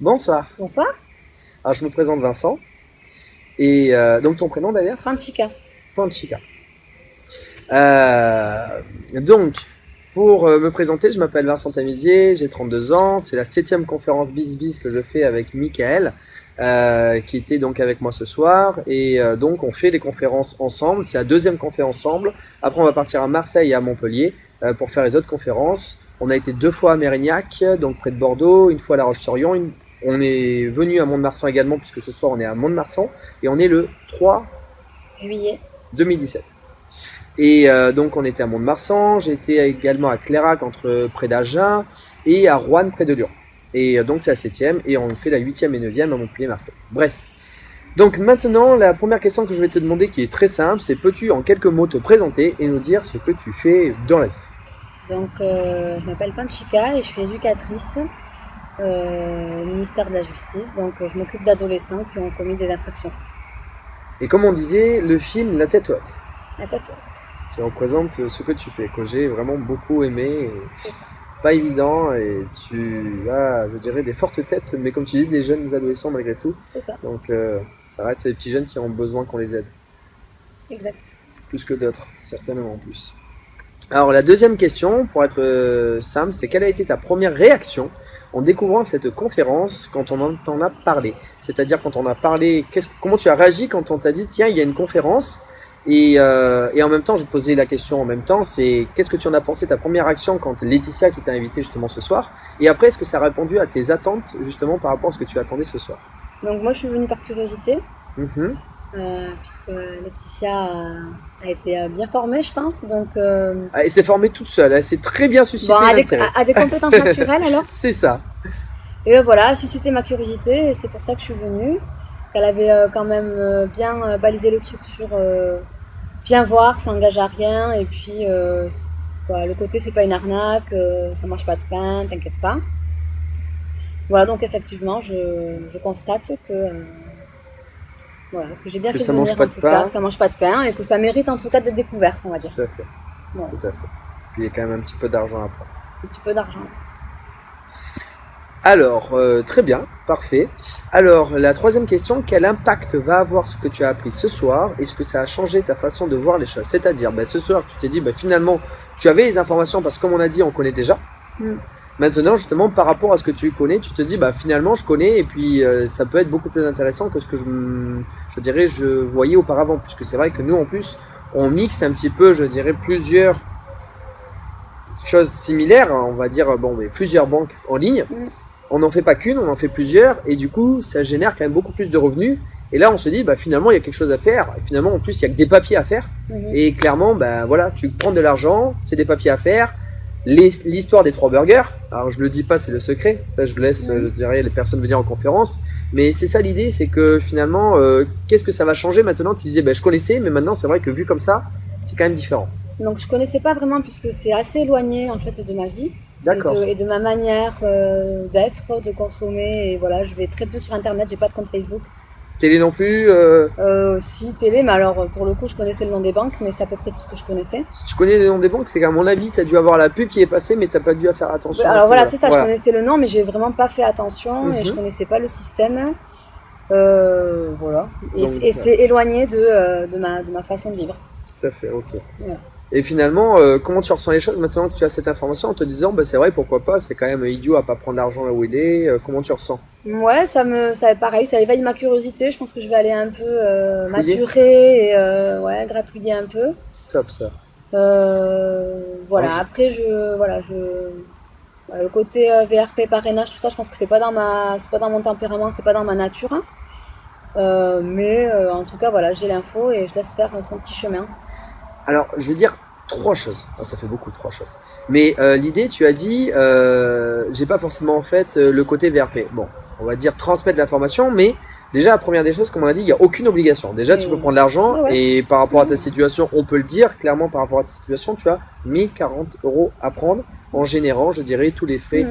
Bonsoir. Bonsoir. Alors, je me présente Vincent. Et donc, ton prénom d'ailleurs? Franchica. Panchika. Donc, pour me présenter, je m'appelle Vincent Tamizier, j'ai 32 ans. C'est la 7e conférence BizBiz que je fais avec Michael, qui était donc avec moi ce soir. Et donc, on fait les conférences ensemble. C'est la 2e conférence ensemble. Après, on va partir à Marseille et à Montpellier pour faire les autres conférences. On a été 2 fois à Mérignac, donc près de Bordeaux, une fois à La Roche-sur-Yon. On est venu à Mont-de-Marsan également, puisque ce soir, on est à Mont-de-Marsan. Et on est le 3 Juillet 2017. Et donc on était à Mont-de-Marsan, j'étais également à Clérac près d'Agen et à Roanne près de Lyon. Et donc c'est la 7e et on fait la 8e et 9e à Montpellier-Marseille. Bref. Donc maintenant la première question que je vais te demander qui est très simple, c'est peux-tu en quelques mots te présenter et nous dire ce que tu fais dans la vie? Donc, je m'appelle Panchika et je suis éducatrice au ministère de la Justice. Donc, je m'occupe d'adolescents qui ont commis des infractions. Et comme on disait, le film La Tête Haute, La tête haute. qui représente ce que tu fais, que j'ai vraiment beaucoup aimé. Et C'est ça. pas évident et tu as, je dirais, des fortes têtes, mais comme tu dis, des jeunes adolescents malgré tout. C'est ça. Donc ça reste des petits jeunes qui ont besoin qu'on les aide, Exact. plus que d'autres, certainement en plus. Alors la deuxième question, pour être simple, c'est quelle a été ta première réaction en découvrant cette conférence quand on t'en a parlé? C'est-à-dire quand on a parlé, comment tu as réagi quand on t'a dit tiens, il y a une conférence? Et en même temps, je te posais la question en même temps, c'est qu'est-ce que tu en as pensé, ta première action quand Laetitia qui t'a invité justement ce soir? Et après, est-ce que ça a répondu à tes attentes justement par rapport à ce que tu attendais ce soir? Donc, moi, je suis venue par curiosité, Mhm. puisque Laetitia a été bien formée, je pense. Donc, Ah, elle s'est formée toute seule, elle s'est très bien suscité bon, l'intérêt. a des compétences naturelles alors. C'est ça. Et voilà, a suscité ma curiosité et c'est pour ça que je suis venue. Elle avait quand même bien balisé le truc sur viens voir, ça engage à rien. Et puis, le côté c'est pas une arnaque, ça mange pas de pain, t'inquiète pas. Voilà, donc effectivement, je constate que j'ai bien Que fait ça de mange venir pas en de tout pain. cas, que ça mange pas de pain et que ça mérite en tout cas d'être découvert, on va dire. Tout à fait. Voilà. Tout à fait. Puis il y a quand même un petit peu d'argent à prendre. Un petit peu d'argent. Alors, très bien, parfait. Alors, la troisième question, quel impact va avoir ce que tu as appris ce soir? Est-ce que ça a changé ta façon de voir les choses? C'est-à-dire, ce soir, tu t'es dit, finalement, tu avais les informations parce que comme on a dit, on connaît déjà. Mm. Maintenant, justement, par rapport à ce que tu connais, tu te dis, finalement, je connais et puis ça peut être beaucoup plus intéressant que ce que je voyais auparavant. Puisque c'est vrai que nous, en plus, on mixe un petit peu, je dirais, plusieurs choses similaires, hein, on va dire, plusieurs banques en ligne. Mm. On n'en fait pas qu'une, on en fait plusieurs, et du coup, ça génère quand même beaucoup plus de revenus. Et là, on se dit, finalement, il y a quelque chose à faire. Et finalement, en plus, il y a que des papiers à faire. Mhm. Et clairement, voilà, tu prends de l'argent, c'est des papiers à faire. L'histoire des 3 burgers, alors je le dis pas, c'est le secret. Ça, je laisse, je dirais, les personnes venir en conférence. Mais c'est ça l'idée, c'est que finalement, qu'est-ce que ça va changer maintenant? Tu disais, je connaissais, mais maintenant, c'est vrai que vu comme ça, c'est quand même différent. Donc je connaissais pas vraiment puisque c'est assez éloigné en fait de ma vie. D'accord. Et de ma manière d'être, de consommer. Et voilà, je vais très peu sur internet, j'ai pas de compte Facebook. Télé non plus. Si, télé, mais alors pour le coup, je connaissais le nom des banques, mais c'est à peu près tout ce que je connaissais. Si tu connais le nom des banques, c'est qu'à mon avis, tu as dû avoir la pub qui est passée, mais tu n'as pas dû faire attention. Alors voilà, c'est ça, je connaissais le nom, mais j'ai vraiment pas fait attention et je connaissais pas le système. Voilà. Et c'est éloigné de ma façon de vivre. Tout à fait, ok. Voilà. Et finalement, comment tu ressens les choses maintenant que tu as cette information en te disant, c'est vrai, pourquoi pas, c'est quand même idiot à pas prendre l'argent là où il est. Comment tu ressens? Ouais, pareil, ça éveille ma curiosité. Je pense que je vais aller un peu maturer et gratouiller un peu. Top ça. Voilà, après le côté VRP, parrainage, tout ça, je pense que c'est pas dans mon tempérament, c'est pas dans ma nature. Mais en tout cas, voilà, j'ai l'info et je laisse faire son petit chemin. Alors, je veux dire 3 choses. Ça fait beaucoup, 3 choses. Mais l'idée, tu as dit, j'ai pas forcément en fait le côté VRP. Bon, on va dire transmettre l'information, mais déjà, la première des choses, comme on a dit, il n'y a aucune obligation. Déjà, tu peux prendre l'argent et par rapport à ta situation, on peut le dire clairement, par rapport à ta situation, tu as 1040 € à prendre en générant, je dirais, tous les frais,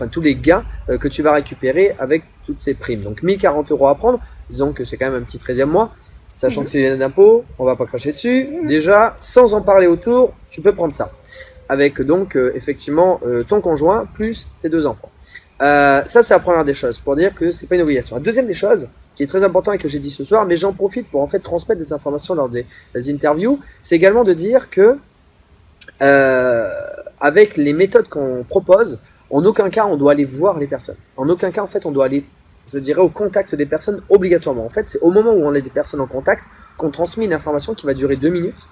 tous les gains que tu vas récupérer avec toutes ces primes. Donc, 1040 € à prendre, disons que c'est quand même un petit 13e mois. Sachant que c'est une d'impôt, on va pas cracher dessus. Déjà, sans en parler autour, tu peux prendre ça. Avec donc effectivement ton conjoint plus tes 2 enfants. Ça, c'est la première des choses, pour dire que c'est pas une obligation. La deuxième des choses, qui est très importante et que j'ai dit ce soir, mais j'en profite pour en fait transmettre des informations lors des interviews, c'est également de dire que avec les méthodes qu'on propose, en aucun cas on doit aller voir les personnes. En aucun cas en fait on doit aller, je dirais, au contact des personnes obligatoirement. En fait, c'est au moment où on a des personnes en contact qu'on transmet une information qui va durer 2 minutes.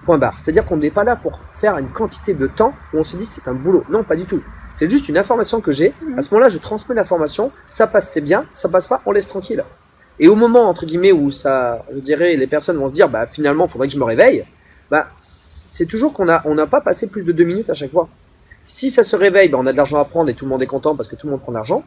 Point barre. C'est-à-dire qu'on n'est pas là pour faire une quantité de temps où on se dit c'est un boulot. Non, pas du tout. C'est juste une information que j'ai. À ce moment-là, je transmets l'information. Ça passe, c'est bien. Ça passe pas, on laisse tranquille. Et au moment, entre guillemets, où ça, je dirais, les personnes vont se dire, bah finalement, il faudrait que je me réveille. Bah, c'est toujours qu'on n'a pas passé plus de 2 minutes à chaque fois. Si ça se réveille, bah, on a de l'argent à prendre et tout le monde est content parce que tout le monde prend de l'argent.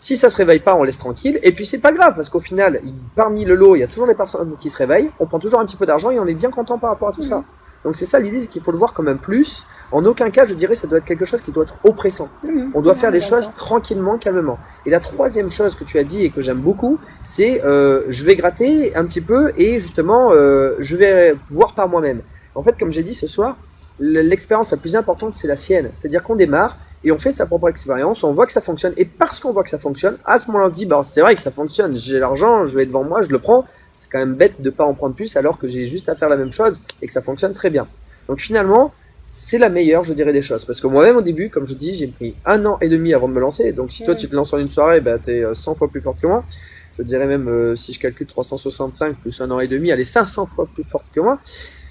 Si ça se réveille pas, on laisse tranquille. Et puis c'est pas grave parce qu'au final, parmi le lot, il y a toujours des personnes qui se réveillent. On prend toujours un petit peu d'argent et on est bien content par rapport à tout ça. Donc c'est ça l'idée, c'est qu'il faut le voir comme un plus. En aucun cas, je dirais, ça doit être quelque chose qui doit être oppressant. On doit faire les choses tranquillement, calmement. Et la troisième chose que tu as dit et que j'aime beaucoup, c'est je vais gratter un petit peu et justement, je vais voir par moi-même. En fait, comme j'ai dit ce soir, l'expérience la plus importante, c'est la sienne. C'est-à-dire qu'on démarre et on fait sa propre expérience, on voit que ça fonctionne. Et parce qu'on voit que ça fonctionne, à ce moment-là, on se dit, bah, c'est vrai que ça fonctionne, j'ai l'argent, je vais devant moi, je le prends. C'est quand même bête de ne pas en prendre plus alors que j'ai juste à faire la même chose et que ça fonctionne très bien. Donc finalement, c'est la meilleure, je dirais, des choses. Parce que moi-même, au début, comme je dis, j'ai pris 1 an et demi avant de me lancer. Donc si toi, tu te lances en une soirée, bah, tu es 100 fois plus forte que moi. Je dirais même, si je calcule 365 plus 1 an et demi, elle est 500 fois plus forte que moi.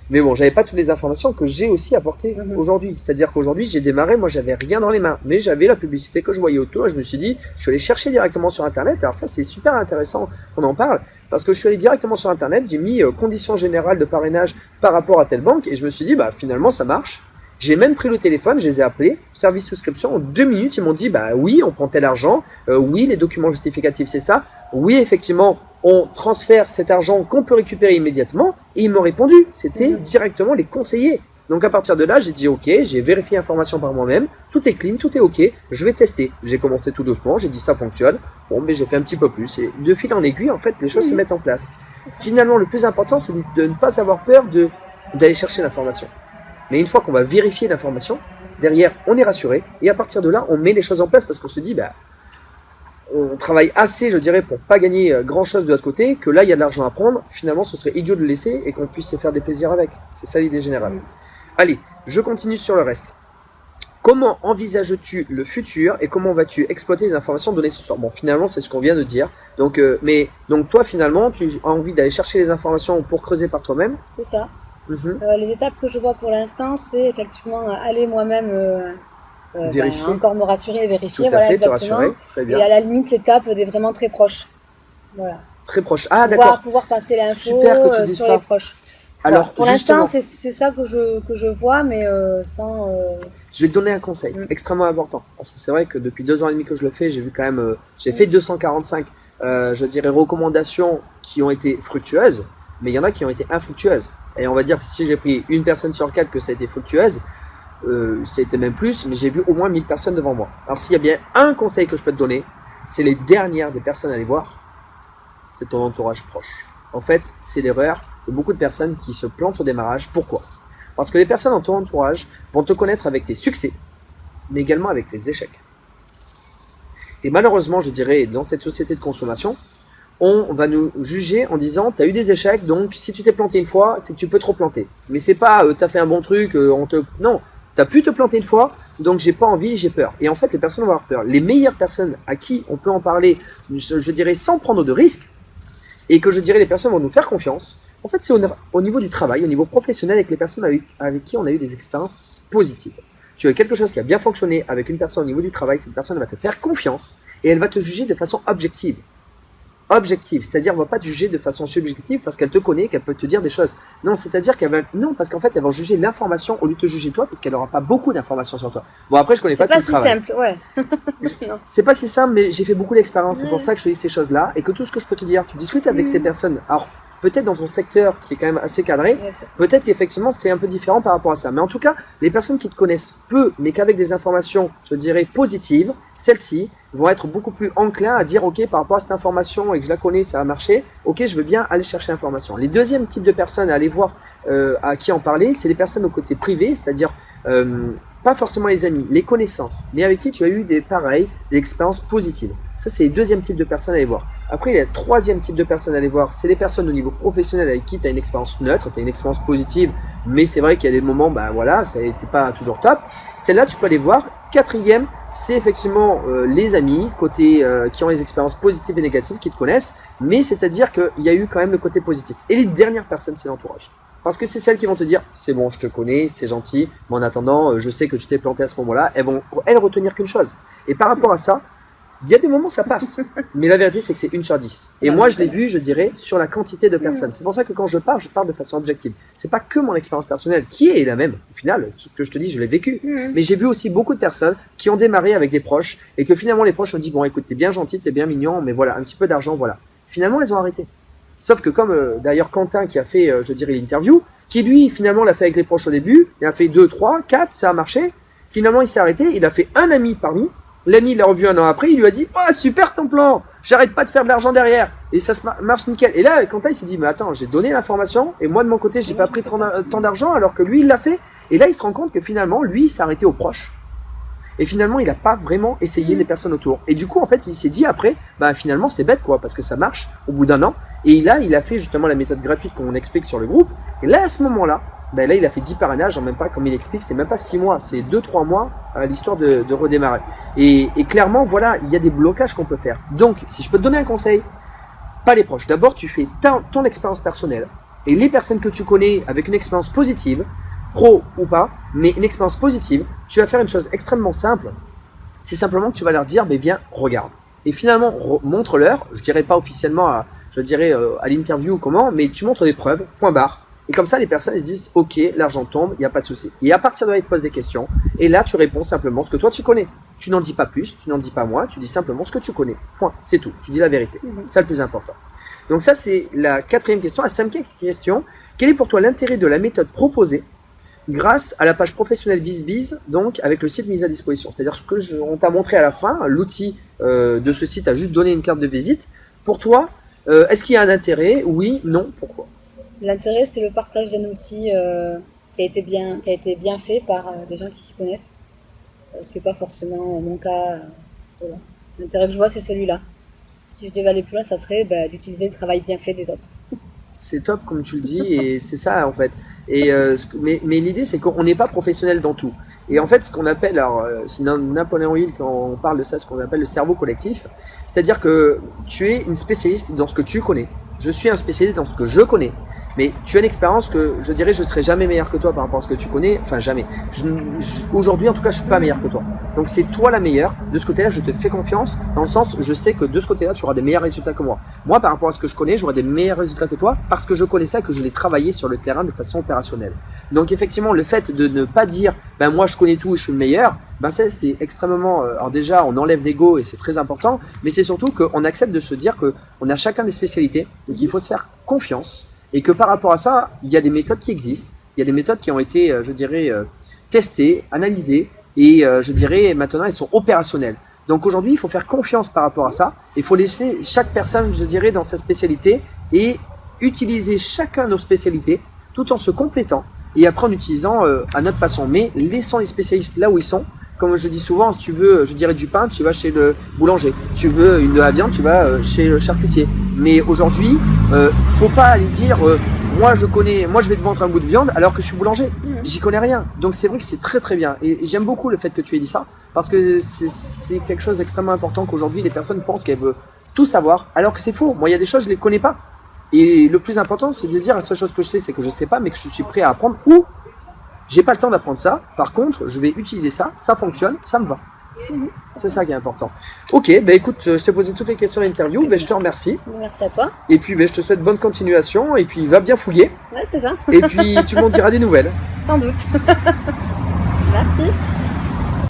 Mais bon, j'avais pas toutes les informations que j'ai aussi apportées aujourd'hui. C'est-à-dire qu'aujourd'hui, j'ai démarré, moi, j'avais rien dans les mains. Mais j'avais la publicité que je voyais autour et je me suis dit, je suis allé chercher directement sur Internet. Alors ça, c'est super intéressant qu'on en parle. Parce que je suis allé directement sur Internet, j'ai mis conditions générales de parrainage par rapport à telle banque et je me suis dit, bah finalement ça marche. J'ai même pris le téléphone, je les ai appelés, service souscription, en 2 minutes, ils m'ont dit, bah oui, on prend tel argent, oui, les documents justificatifs c'est ça, oui, effectivement, on transfère cet argent qu'on peut récupérer immédiatement et ils m'ont répondu, c'était directement les conseillers. Donc à partir de là, j'ai dit ok, j'ai vérifié l'information par moi-même, tout est clean, tout est ok, je vais tester. J'ai commencé tout doucement, j'ai dit ça fonctionne, bon mais j'ai fait un petit peu plus. Et de fil en aiguille, en fait, les choses se mettent en place. Finalement, le plus important, c'est de ne pas avoir peur d'aller chercher l'information. Mais une fois qu'on va vérifier l'information, derrière, on est rassuré, et à partir de là, on met les choses en place parce qu'on se dit, bah, on travaille assez, je dirais, pour pas gagner grand-chose de l'autre côté, que là, il y a de l'argent à prendre, finalement, ce serait idiot de le laisser et qu'on puisse se faire des plaisirs avec. C'est ça l'idée générale. Allez, je continue sur le reste. Comment envisages-tu le futur et comment vas-tu exploiter les informations données ce soir? Bon, finalement, c'est ce qu'on vient de dire. Donc, donc toi, finalement, tu as envie d'aller chercher les informations pour creuser par toi-même? C'est ça. Les étapes que je vois pour l'instant, c'est effectivement aller moi-même vérifier. encore me rassurer et vérifier. Tout à fait, te rassurer. Très bien. Et à la limite, l'étape est vraiment très proche. Voilà. Très proche. Ah, d'accord. Pouvoir passer l'info sur les proches. Alors, pour l'instant, c'est ça que je vois, mais sans. Je vais te donner un conseil extrêmement important. Parce que c'est vrai que depuis 2 ans et demi que je le fais, j'ai vu quand même. J'ai fait 245, je dirais, recommandations qui ont été fructueuses, mais il y en a qui ont été infructueuses. Et on va dire que si j'ai pris une personne sur 4 que ça a été fructueuse, ça a été même plus, mais j'ai vu au moins 1000 personnes devant moi. Alors, s'il y a bien un conseil que je peux te donner, c'est les dernières des personnes à aller voir, c'est ton entourage proche. En fait, c'est l'erreur de beaucoup de personnes qui se plantent au démarrage. Pourquoi? Parce que les personnes dans ton entourage vont te connaître avec tes succès, mais également avec tes échecs. Et malheureusement, je dirais, dans cette société de consommation, on va nous juger en disant « tu as eu des échecs, donc si tu t'es planté une fois, c'est que tu peux te replanter. » Mais c'est pas « tu as fait un bon truc, Non, tu as pu te planter une fois, donc j'ai pas envie, j'ai peur. » Et en fait, les personnes vont avoir peur. Les meilleures personnes à qui on peut en parler, je dirais sans prendre de risques, et que je dirais les personnes vont nous faire confiance, en fait c'est au niveau du travail, au niveau professionnel avec les personnes avec qui on a eu des expériences positives. Tu as quelque chose qui a bien fonctionné avec une personne au niveau du travail, cette personne va te faire confiance et elle va te juger de façon objective. Objective, c'est-à-dire elle ne va pas te juger de façon subjective parce qu'elle te connaît, qu'elle peut te dire des choses. Non, c'est-à-dire qu'elle va... Non, parce qu'en fait, elle va juger l'information au lieu de te juger toi parce qu'elle n'aura pas beaucoup d'informations sur toi. Bon, après, je connais pas tout le travail. C'est pas si simple, ouais. C'est pas si simple, mais j'ai fait beaucoup d'expérience. C'est pour ça que je te dis ces choses-là et que tout ce que je peux te dire, tu discutes avec ces personnes. Alors, peut-être dans ton secteur qui est quand même assez cadré, peut-être qu'effectivement c'est un peu différent par rapport à ça. Mais en tout cas, les personnes qui te connaissent peu, mais qu'avec des informations, je dirais, positives, celles-ci vont être beaucoup plus enclins à dire ok, par rapport à cette information et que je la connais, ça a marché, ok, je veux bien aller chercher l'information. Les deuxièmes types de personnes à aller voir, à qui en parler, c'est les personnes au côté privé, c'est-à-dire pas forcément les amis, les connaissances, mais avec qui tu as eu des expériences positives. Ça, c'est le deuxième type de personnes à aller voir. Après, il y a le troisième type de personnes à aller voir, c'est les personnes au niveau professionnel avec qui tu as une expérience neutre, tu as une expérience positive, mais c'est vrai qu'il y a des moments, bah voilà, ça n'était pas toujours top. Celle-là, tu peux aller voir. Quatrième, c'est effectivement les amis, qui ont des expériences positives et négatives, qui te connaissent, mais c'est-à-dire qu'il y a eu quand même le côté positif. Et les dernières personnes, c'est l'entourage. Parce que c'est celles qui vont te dire, c'est bon, je te connais, c'est gentil, mais en attendant, je sais que tu t'es planté à ce moment-là, elles vont retenir qu'une chose. Et par rapport à ça, il y a des moments, ça passe. Mais la vérité, c'est que c'est 1 sur 10. Et moi, je l'ai vu, je dirais, sur la quantité de personnes. C'est pour ça que quand je parle de façon objective. C'est pas que mon expérience personnelle, qui est la même. Au final, ce que je te dis, je l'ai vécu. Mais j'ai vu aussi beaucoup de personnes qui ont démarré avec des proches et que finalement, les proches ont dit, bon, écoute, t'es bien gentil, t'es bien mignon, mais voilà, un petit peu d'argent, voilà. Finalement, elles ont arrêté. Sauf que comme d'ailleurs Quentin qui a fait, je dirais, l'interview, qui lui, finalement, l'a fait avec les proches au début, il a fait 2, 3, 4, ça a marché. Finalement, il s'est arrêté, il a fait un ami parmi. L'ami, il l'a revu 1 an après, il lui a dit « Oh, super ton plan, j'arrête pas de faire de l'argent derrière. » Et ça marche nickel. Et là, Quentin, il s'est dit « Mais attends, j'ai donné l'information, et moi, de mon côté, j'ai pas pris tant d'argent, alors que lui, il l'a fait. » Et là, il se rend compte que finalement, lui, il s'est arrêté aux proches. Et finalement, il n'a pas vraiment essayé les personnes autour. Et du coup, en fait, il s'est dit après, bah finalement, c'est bête, quoi, parce que ça marche au bout d'1 an. Et là, il a fait justement la méthode gratuite qu'on explique sur le groupe. Et là, à ce moment-là, ben là, il a fait 10 parrainages, en même pas, comme il explique, c'est même pas 6 mois, c'est 2-3 mois à l'histoire de redémarrer. Et clairement, voilà, il y a des blocages qu'on peut faire. Donc, si je peux te donner un conseil, pas les proches. D'abord, tu fais ton expérience personnelle et les personnes que tu connais avec une expérience positive, pro ou pas, mais une expérience positive, tu vas faire une chose extrêmement simple. C'est simplement que tu vas leur dire, mais viens, regarde. Et finalement, montre-leur, je dirais pas officiellement à l'interview ou comment, mais tu montres des preuves, point barre. Et comme ça, les personnes elles se disent, ok, l'argent tombe, il n'y a pas de souci. Et à partir de là, ils te posent des questions. Et là, tu réponds simplement ce que toi, tu connais. Tu n'en dis pas plus, tu n'en dis pas moins, tu dis simplement ce que tu connais. Point, c'est tout. Tu dis la vérité. C'est le plus important. Donc ça, c'est la 4e question. La 5e question, quel est pour toi l'intérêt de la méthode proposée grâce à la page professionnelle BizBiz, donc avec le site mis à disposition? C'est-à-dire ce que on t'a montré à la fin, l'outil de ce site a juste donné une carte de visite. Pour toi, est-ce qu'il y a un intérêt? Oui, non, pourquoi? L'intérêt, c'est le partage d'un outil qui a été bien fait par des gens qui s'y connaissent. Ce qui n'est pas forcément mon cas. Voilà. L'intérêt que je vois, c'est celui-là. Si je devais aller plus loin, ça serait d'utiliser le travail bien fait des autres. C'est top, comme tu le dis, et c'est ça, en fait. Et, mais l'idée, c'est qu'on n'est pas professionnel dans tout. Et en fait, ce qu'on appelle, alors, c'est Napoléon Hill, quand on parle de ça, ce qu'on appelle le cerveau collectif, c'est-à-dire que tu es une spécialiste dans ce que tu connais. Je suis un spécialiste dans ce que je connais. Mais tu as une expérience que je dirais je ne serai jamais meilleur que toi par rapport à ce que tu connais. Enfin, jamais. Aujourd'hui, en tout cas, je ne suis pas meilleur que toi. Donc, c'est toi la meilleure. De ce côté-là, je te fais confiance. Dans le sens, je sais que de ce côté-là, tu auras des meilleurs résultats que moi. Moi, par rapport à ce que je connais, j'aurai des meilleurs résultats que toi parce que je connais ça et que je l'ai travaillé sur le terrain de façon opérationnelle. Donc, effectivement, le fait de ne pas dire moi, je connais tout et je suis le meilleur, ça, c'est extrêmement. Alors, déjà, on enlève l'ego et c'est très important. Mais c'est surtout qu'on accepte de se dire qu'on a chacun des spécialités et qu'il faut se faire confiance. Et que par rapport à ça, il y a des méthodes qui existent, il y a des méthodes qui ont été, je dirais, testées, analysées, et je dirais, maintenant, elles sont opérationnelles. Donc aujourd'hui, il faut faire confiance par rapport à ça, il faut laisser chaque personne, je dirais, dans sa spécialité, et utiliser chacun nos spécialités, tout en se complétant, et après en utilisant à notre façon. Mais laissons les spécialistes là où ils sont. Comme je dis souvent, si tu veux, je dirais du pain, tu vas chez le boulanger. Tu veux de la viande, tu vas chez le charcutier. Mais aujourd'hui, faut pas aller dire moi je vais te vendre un bout de viande alors que je suis boulanger. J'y connais rien. Donc c'est vrai que c'est très très bien. Et j'aime beaucoup le fait que tu aies dit ça parce que c'est quelque chose d'extrêmement important qu'aujourd'hui les personnes pensent qu'elles veulent tout savoir alors que c'est faux. Moi il y a des choses je les connais pas. Et le plus important c'est de dire la seule chose que je sais c'est que je sais pas mais que je suis prêt à apprendre ou j'ai pas le temps d'apprendre ça, par contre, je vais utiliser ça, ça fonctionne, ça me va. C'est ça qui est important. Ok, écoute, je t'ai posé toutes les questions à l'interview, je te remercie. Merci à toi. Et puis je te souhaite bonne continuation, et puis va bien fouiller. Ouais, c'est ça. Et puis tu m'en diras des nouvelles. Sans doute. Merci.